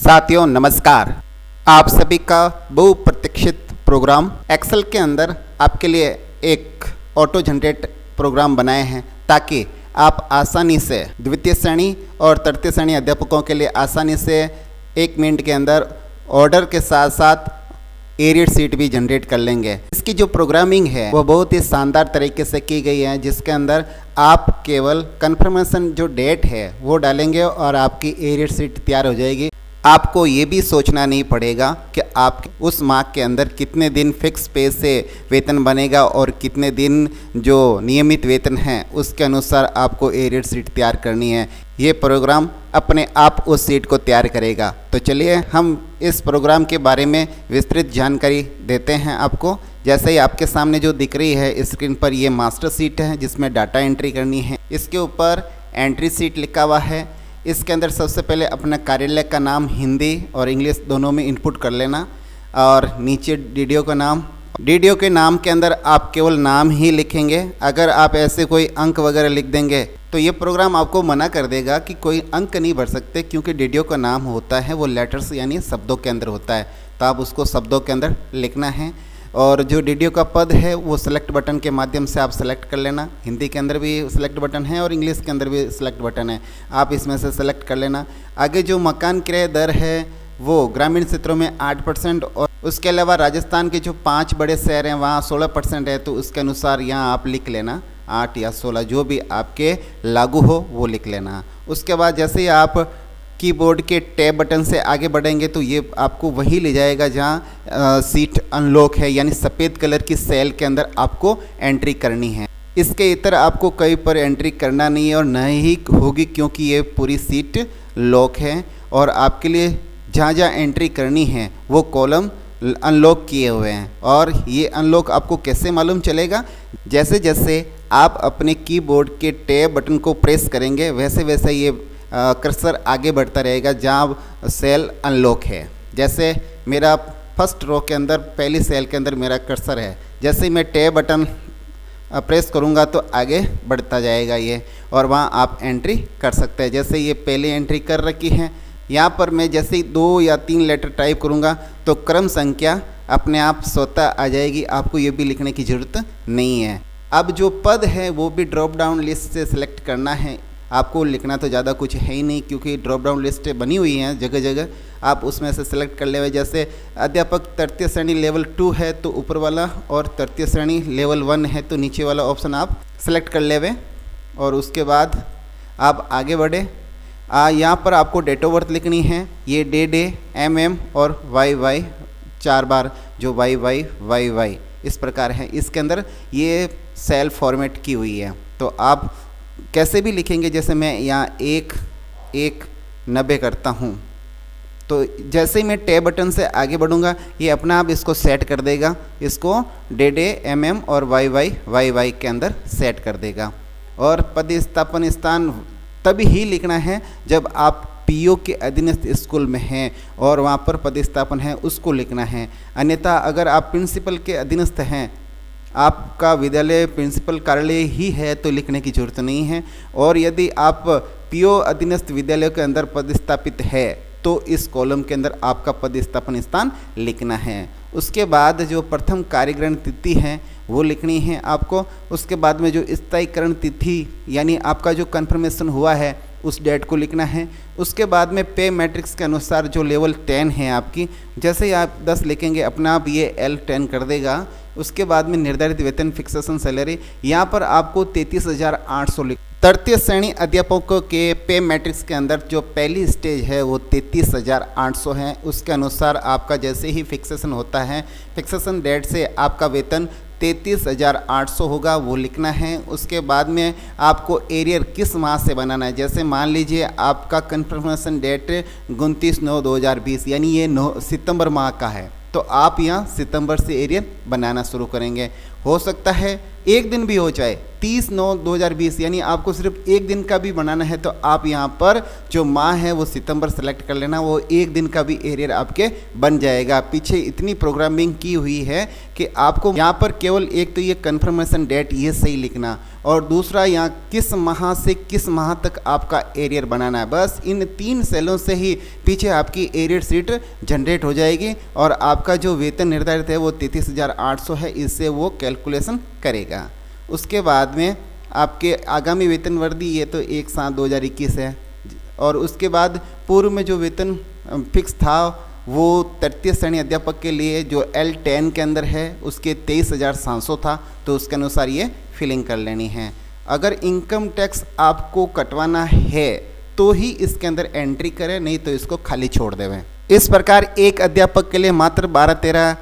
साथियों नमस्कार। आप सभी का बहुप्रतीक्षित प्रोग्राम एक्सेल के अंदर आपके लिए एक ऑटो जनरेट प्रोग्राम बनाए हैं ताकि आप आसानी से द्वितीय श्रेणी और तृतीय श्रेणी अध्यापकों के लिए आसानी से 1 मिनट के अंदर ऑर्डर के साथ साथ एरियर सीट भी जनरेट कर लेंगे। इसकी जो प्रोग्रामिंग है वो बहुत ही शानदार तरीके से की गई है, जिसके अंदर आप केवल कंफर्मेशन जो डेट है वो डालेंगे और आपकी एरियर सीट तैयार हो जाएगी। आपको ये भी सोचना नहीं पड़ेगा कि आप उस माह के अंदर कितने दिन फिक्स पे से वेतन बनेगा और कितने दिन जो नियमित वेतन है उसके अनुसार आपको एरियर सीट तैयार करनी है। ये प्रोग्राम अपने आप उस सीट को तैयार करेगा। तो चलिए हम इस प्रोग्राम के बारे में विस्तृत जानकारी देते हैं आपको। जैसे ही आपके सामने जो दिख रही है स्क्रीन पर, ये मास्टर सीट है जिसमें डाटा एंट्री करनी है। इसके ऊपर एंट्री सीट लिखा हुआ है। इसके अंदर सबसे पहले अपना कार्यालय का नाम हिंदी और इंग्लिश दोनों में इनपुट कर लेना और नीचे डीडीओ का नाम। डीडीओ के नाम के अंदर आप केवल नाम ही लिखेंगे। अगर आप ऐसे कोई अंक वगैरह लिख देंगे तो ये प्रोग्राम आपको मना कर देगा कि कोई अंक नहीं भर सकते, क्योंकि डीडीओ का नाम होता है वो लेटर्स यानी शब्दों के अंदर होता है। तो आप उसको शब्दों के अंदर लिखना है। और जो डीडीओ का पद है वो सेलेक्ट बटन के माध्यम से आप सेलेक्ट कर लेना। हिंदी के अंदर भी सेलेक्ट बटन है और इंग्लिश के अंदर भी सेलेक्ट बटन है, आप इसमें से सेलेक्ट कर लेना। आगे जो मकान किराया दर है वो ग्रामीण क्षेत्रों में 8% और उसके अलावा राजस्थान के जो 5 बड़े शहर हैं वहाँ 16% है। तो उसके अनुसार यहाँ आप लिख लेना 8 या 16, जो भी आपके लागू हो वो लिख लेना। उसके बाद जैसे ही आप कीबोर्ड के टैब बटन से आगे बढ़ेंगे तो ये आपको वही ले जाएगा जहाँ सीट अनलॉक है, यानी सफ़ेद कलर की सेल के अंदर आपको एंट्री करनी है। इसके इतर आपको कहीं पर एंट्री करना नहीं है और न ही होगी, क्योंकि ये पूरी सीट लॉक है और आपके लिए जहाँ जहाँ एंट्री करनी है वो कॉलम अनलॉक किए हुए हैं। और ये अनलॉक आपको कैसे मालूम चलेगा? जैसे जैसे आप अपने कीबोर्ड के टैब बटन को प्रेस करेंगे वैसे वैसे ये कर्सर आगे बढ़ता रहेगा जहाँ सेल अनलॉक है। जैसे मेरा फर्स्ट रो के अंदर पहली सेल के अंदर मेरा कर्सर है, जैसे ही मैं टैब बटन प्रेस करूँगा तो आगे बढ़ता जाएगा ये, और वहाँ आप एंट्री कर सकते हैं। जैसे ये पहले एंट्री कर रखी है, यहाँ पर मैं जैसे ही 2 या 3 लेटर टाइप करूँगा तो क्रम संख्या अपने आप स्वतः आ जाएगी, आपको ये भी लिखने की ज़रूरत नहीं है। अब जो पद है वो भी ड्रॉप डाउन लिस्ट से सिलेक्ट करना है। आपको लिखना तो ज़्यादा कुछ है ही नहीं, क्योंकि ड्रॉप डाउन लिस्ट बनी हुई हैं जगह जगह, आप उसमें से सिलेक्ट कर ले। जैसे अध्यापक तृतीय श्रेणी लेवल 2 है तो ऊपर वाला, और तृतीय श्रेणी लेवल 1 है तो नीचे वाला ऑप्शन आप सेलेक्ट कर ले। और उसके बाद आप आगे बढ़े। यहाँ पर आपको डेट ऑफ बर्थ लिखनी है। ये डे MM और YY 4 बार, जो YY इस प्रकार है। इसके अंदर ये सेल फॉर्मेट की हुई है, तो आप कैसे भी लिखेंगे। जैसे मैं यहाँ 1:90 करता हूँ, तो जैसे ही मैं टैब बटन से आगे बढ़ूँगा ये अपना आप इसको सेट कर देगा, इसको डे MM और YY के अंदर सेट कर देगा। और पदस्थापन स्थान तभी ही लिखना है जब आप PO के अधीनस्थ स्कूल में हैं और वहाँ पर पदस्थापन है उसको लिखना है। अन्यथा अगर आप प्रिंसिपल के अधीनस्थ हैं, आपका विद्यालय प्रिंसिपल कार्यालय ही है तो लिखने की जरूरत नहीं है। और यदि आप PO अधीनस्थ विद्यालय के अंदर पदस्थापित है तो इस कॉलम के अंदर आपका पदस्थापन स्थान लिखना है। उसके बाद जो प्रथम कार्यग्रहण तिथि है वो लिखनी है आपको। उसके बाद में जो स्थायीकरण तिथि यानी आपका जो कन्फर्मेशन हुआ है उस डेट को लिखना है। उसके बाद में पे मैट्रिक्स के अनुसार जो लेवल 10 है आपकी, जैसे ही आप 10 लिखेंगे अपना आप ये L10 कर देगा। उसके बाद में निर्धारित वेतन फिक्सेशन सैलरी, यहाँ पर आपको 33,800 लिख। तृतीय श्रेणी अध्यापकों के पे मैट्रिक्स के अंदर जो पहली स्टेज है वो 33,800 है। उसके अनुसार आपका जैसे ही फिक्सेशन होता है, फिक्सेशन डेट से आपका वेतन 33,800 होगा, वो लिखना है। उसके बाद में आपको एरियर किस माह से बनाना है। जैसे मान लीजिए आपका कन्फर्मेशन डेट 29/9/2020 यानी ये सितंबर माह का है, तो आप यहाँ सितंबर से एरियर बनाना शुरू करेंगे। हो सकता है एक दिन भी हो चाहे 30/9/2020, यानी आपको सिर्फ एक दिन का भी बनाना है तो आप यहाँ पर जो माह है वो सितंबर सेलेक्ट कर लेना, वो एक दिन का भी एरियर आपके बन जाएगा। पीछे इतनी प्रोग्रामिंग की हुई है कि आपको यहाँ पर केवल एक तो ये कन्फर्मेशन डेट ये सही लिखना, और दूसरा यहाँ किस माह से किस माह तक आपका एरियर बनाना है। बस इन 3 सेलों से ही पीछे आपकी एरियर सीट जनरेट हो जाएगी और आपका जो वेतन निर्धारित है वो 33,800 है, इससे वो कैलकुलेशन करेगा। उसके बाद में आपके आगामी वेतन वर्दी ये तो 1/7/2021 है, और उसके बाद पूर्व में जो वेतन फिक्स था वो तृतीय श्रेणी अध्यापक के लिए जो L10 के अंदर है उसके 23,700 था, तो उसके अनुसार ये फिलिंग कर लेनी है। अगर इनकम टैक्स आपको कटवाना है तो ही इसके अंदर एंट्री करें, नहीं तो इसको खाली छोड़ देवें। इस प्रकार एक अध्यापक के लिए मात्र 12-13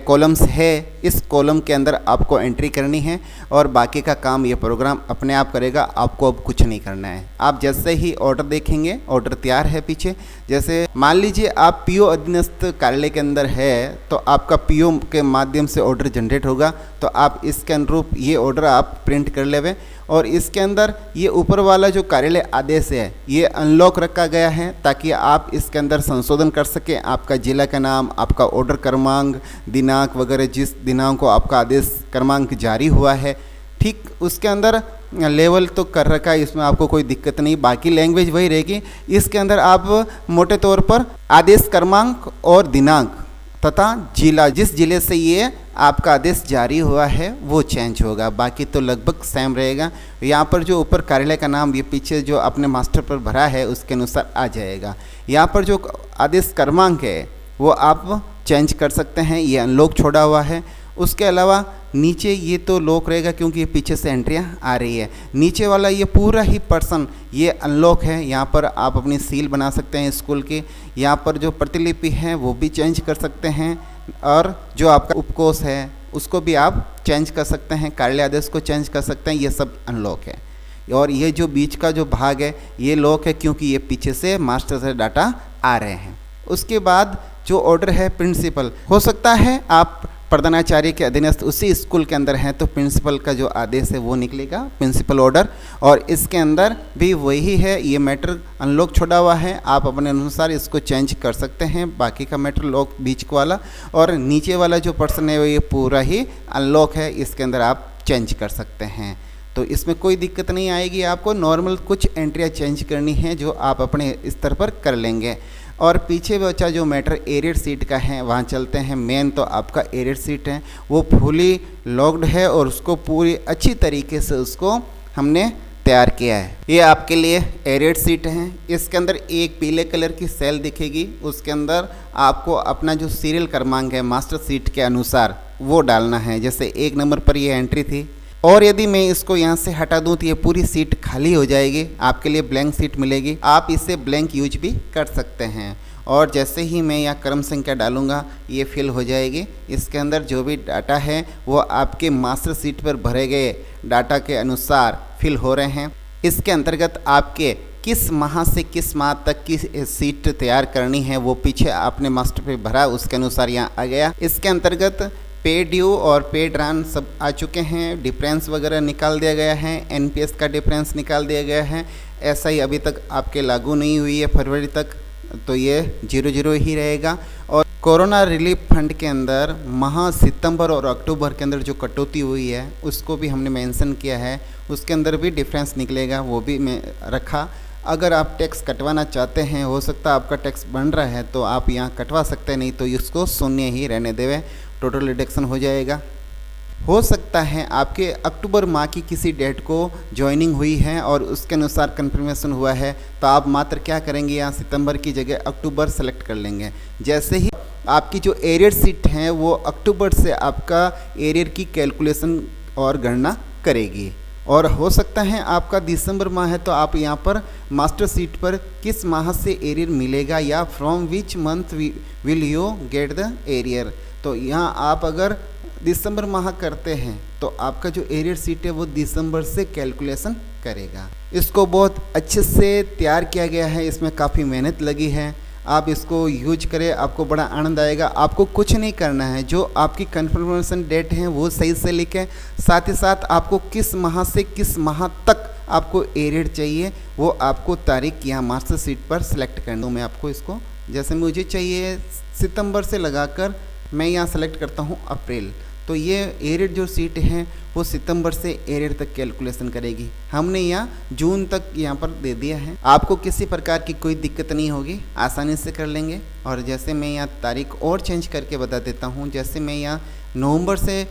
कॉलम्स है, इस कॉलम के अंदर आपको एंट्री करनी है और बाकी का काम ये प्रोग्राम अपने आप करेगा, आपको अब कुछ नहीं करना है। आप जैसे ही ऑर्डर देखेंगे, ऑर्डर तैयार है पीछे, जैसे मान लीजिए आप पीओ अधीनस्थ कार्यालय के अंदर है तो आपका पीओ के माध्यम से ऑर्डर जनरेट होगा, तो आप इसके अनुरूप ये ऑर्डर आप प्रिंट कर लेवें। और इसके अंदर ये ऊपर वाला जो कार्यालय आदेश है ये अनलॉक रखा गया है ताकि आप इसके अंदर संशोधन कर सकें, आपका जिला का नाम, आपका ऑर्डर क्रमांक, दिनांक वगैरह, जिस दिनांक को आपका आदेश क्रमांक जारी हुआ है, ठीक उसके अंदर लेवल तो कर रखा है, इसमें आपको कोई दिक्कत नहीं। बाकी लैंग्वेज वही रहेगी। इसके अंदर आप मोटे तौर पर आदेश क्रमांक और दिनांक तथा जिला, जिस जिले से ये आपका आदेश जारी हुआ है वो चेंज होगा, बाकी तो लगभग सेम रहेगा। यहाँ पर जो ऊपर कार्यालय का नाम ये पीछे जो अपने मास्टर पर भरा है उसके अनुसार आ जाएगा। यहाँ पर जो आदेश क्रमांक है वो आप चेंज कर सकते हैं, ये अनलॉक छोड़ा हुआ है। उसके अलावा नीचे ये तो लॉक रहेगा क्योंकि ये पीछे से एंट्रियाँ आ रही है। नीचे वाला ये पूरा ही पर्सन ये अनलॉक है, यहाँ पर आप अपनी सील बना सकते हैं स्कूल की। यहाँ पर जो प्रतिलिपि है वो भी चेंज कर सकते हैं, और जो आपका उपकोष है उसको भी आप चेंज कर सकते हैं, कार्यालय आदेश को चेंज कर सकते हैं, ये सब अनलॉक है। और ये जो बीच का जो भाग है ये लॉक है क्योंकि ये पीछे से मास्टर से डाटा आ रहे हैं। उसके बाद जो ऑर्डर है प्रिंसिपल, हो सकता है आप प्रधानाचार्य के अधीनस्थ उसी स्कूल के अंदर हैं तो प्रिंसिपल का जो आदेश है वो निकलेगा, प्रिंसिपल ऑर्डर, और इसके अंदर भी वही है। ये मैटर अनलॉक छोड़ा हुआ है, आप अपने अनुसार इसको चेंज कर सकते हैं। बाकी का मैटर लॉक बीच वाला, और नीचे वाला जो पर्सन है ये पूरा ही अनलॉक है, इसके अंदर आप चेंज कर सकते हैं। तो इसमें कोई दिक्कत नहीं आएगी। आपको नॉर्मल कुछ एंट्रियाँ चेंज करनी है जो आप अपने स्तर पर कर लेंगे। और पीछे बचा जो मैटर एरियर सीट का है वहाँ चलते हैं। मेन तो आपका एरियर सीट है वो फुली लॉक्ड है और उसको पूरी अच्छी तरीके से उसको हमने तैयार किया है। ये आपके लिए एरियर सीट है। इसके अंदर एक पीले कलर की सेल दिखेगी, उसके अंदर आपको अपना जो सीरियल क्रमांक है मास्टर सीट के अनुसार वो डालना है। जैसे 1 नंबर पर ये एंट्री थी, और यदि मैं इसको यहाँ से हटा दूँ तो ये पूरी सीट खाली हो जाएगी, आपके लिए ब्लैंक सीट मिलेगी। आप इसे ब्लैंक यूज भी कर सकते हैं। और जैसे ही मैं यहाँ क्रम संख्या डालूँगा ये फिल हो जाएगी। इसके अंदर जो भी डाटा है वो आपके मास्टर सीट पर भरे गए डाटा के अनुसार फिल हो रहे हैं। इसके अंतर्गत आपके किस माह से किस माह तक की सीट तैयार करनी है वो पीछे आपने मास्टर पे भरा, उसके अनुसार यहाँ आ गया। इसके अंतर्गत पे ड्यू और पे ड्रान सब आ चुके हैं, डिफरेंस वगैरह निकाल दिया गया है, एनपीएस का डिफरेंस निकाल दिया गया है। ऐसा ही अभी तक आपके लागू नहीं हुई है फरवरी तक, तो ये 0-0 ही रहेगा। और कोरोना रिलीफ फंड के अंदर माह सितंबर और अक्टूबर के अंदर जो कटौती हुई है उसको भी हमने मेंशन किया है, उसके अंदर भी डिफरेंस निकलेगा, वो भी मैं रखा। अगर आप टैक्स कटवाना चाहते हैं, हो सकता है आपका टैक्स बन रहा है तो आप यहाँ कटवा सकते हैं, नहीं तो इसको शून्य ही रहने देवें, टोटल रिडक्शन हो जाएगा। हो सकता है आपके अक्टूबर माह की किसी डेट को ज्वाइनिंग हुई है और उसके अनुसार कंफर्मेशन हुआ है, तो आप मात्र क्या करेंगे, यहाँ सितंबर की जगह अक्टूबर सेलेक्ट कर लेंगे। जैसे ही आपकी जो एरियर सीट है वो अक्टूबर से आपका एरियर की कैलकुलेशन और गणना करेगी। और हो सकता है आपका दिसंबर माह है तो आप यहाँ पर मास्टर सीट पर किस माह से एरियर मिलेगा या from which month will you get the arrear, तो यहाँ आप अगर दिसंबर माह करते हैं तो आपका जो एरियर सीट है वो दिसंबर से कैलकुलेशन करेगा। इसको बहुत अच्छे से तैयार किया गया है, इसमें काफ़ी मेहनत लगी है। आप इसको यूज करें, आपको बड़ा आनंद आएगा। आपको कुछ नहीं करना है, जो आपकी कन्फर्मेशन डेट है वो सही से लिखें। साथ ही साथ आपको किस माह से किस माह तक आपको एरियर चाहिए वो आपको तारीख यहाँ मास्टर शीट पर सिलेक्ट करना। तो मैं आपको इसको, जैसे मुझे चाहिए सितंबर से लगाकर मैं यहाँ सेलेक्ट करता हूँ अप्रैल, तो ये एरियर जो सीट है वो सितंबर से एरियर तक कैलकुलेशन करेगी। हमने यहाँ जून तक यहाँ पर दे दिया है। आपको किसी प्रकार की कोई दिक्कत नहीं होगी, आसानी से कर लेंगे। और जैसे मैं यहाँ तारीख और चेंज करके बता देता हूँ, जैसे मैं यहाँ नवंबर से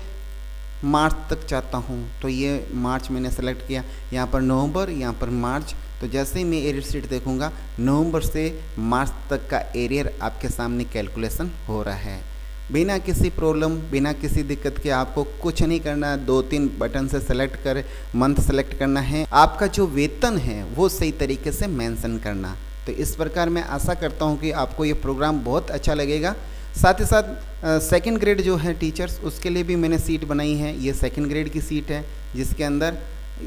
मार्च तक चाहता हूँ, तो ये मार्च मैंने सेलेक्ट किया, यहाँ पर नवंबर, यहाँ पर मार्च। तो जैसे ही मैं एरियर शीट देखूँगा नवंबर से मार्च तक का एरियर आपके सामने कैलकुलेशन हो रहा है, बिना किसी प्रॉब्लम, बिना किसी दिक्कत के। आपको कुछ नहीं करना, 2-3 बटन से सेलेक्ट कर मंथ सेलेक्ट करना है। आपका जो वेतन है वो सही तरीके से मेंशन करना। तो इस प्रकार मैं आशा करता हूँ कि आपको ये प्रोग्राम बहुत अच्छा लगेगा। साथ ही साथ सेकंड ग्रेड जो है टीचर्स, उसके लिए भी मैंने सीट बनाई है। ये सेकंड ग्रेड की सीट है, जिसके अंदर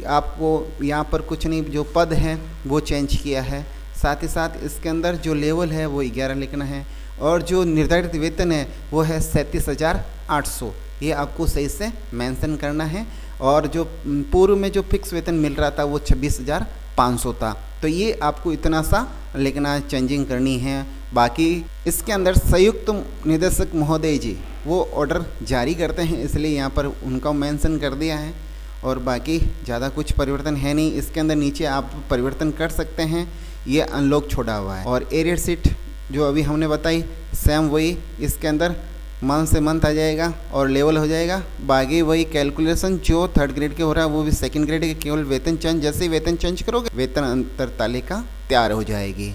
आपको यहाँ पर कुछ नहीं, जो पद है वो चेंज किया है। साथ ही साथ इसके अंदर जो लेवल है वो 11 लिखना है, और जो निर्धारित वेतन है वो है 37,800, ये आपको सही से मेंशन करना है। और जो पूर्व में जो फिक्स वेतन मिल रहा था वो 26,500 था, तो ये आपको इतना सा लिखना, चेंजिंग करनी है। बाकी इसके अंदर संयुक्त निदेशक महोदय जी वो ऑर्डर जारी करते हैं, इसलिए यहाँ पर उनका मेंशन कर दिया है। और बाकी ज़्यादा कुछ परिवर्तन है नहीं। इसके अंदर नीचे आप परिवर्तन कर सकते हैं, ये अनलॉक छोड़ा हुआ है। और एरियर सीट जो अभी हमने बताई सेम वही, इसके अंदर मंथ से मंथ आ जाएगा और लेवल हो जाएगा। बाकी वही कैलकुलेशन जो थर्ड ग्रेड के हो रहा है वो भी सेकंड ग्रेड के, केवल वेतन चेंज, जैसे ही वेतन चेंज करोगे वेतन अंतर तालिका तैयार हो जाएगी।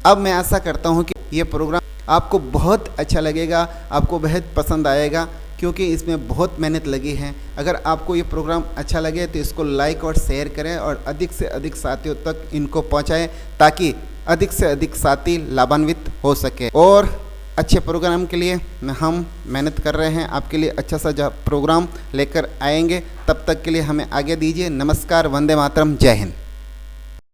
अब मैं आशा करता हूँ कि ये प्रोग्राम आपको बहुत अच्छा लगेगा, आपको बेहद पसंद आएगा, क्योंकि इसमें बहुत मेहनत लगी है। अगर आपको ये प्रोग्राम अच्छा लगे तो इसको लाइक और शेयर करें और अधिक से अधिक साथियों तक इनको पहुँचाएँ, ताकि अधिक से अधिक साथी लाभान्वित हो सके। और अच्छे प्रोग्राम के लिए हम मेहनत कर रहे हैं, आपके लिए अच्छा सा प्रोग्राम लेकर आएंगे। तब तक के लिए हमें आगे दीजिए। नमस्कार, वंदे मातरम, जय हिंद।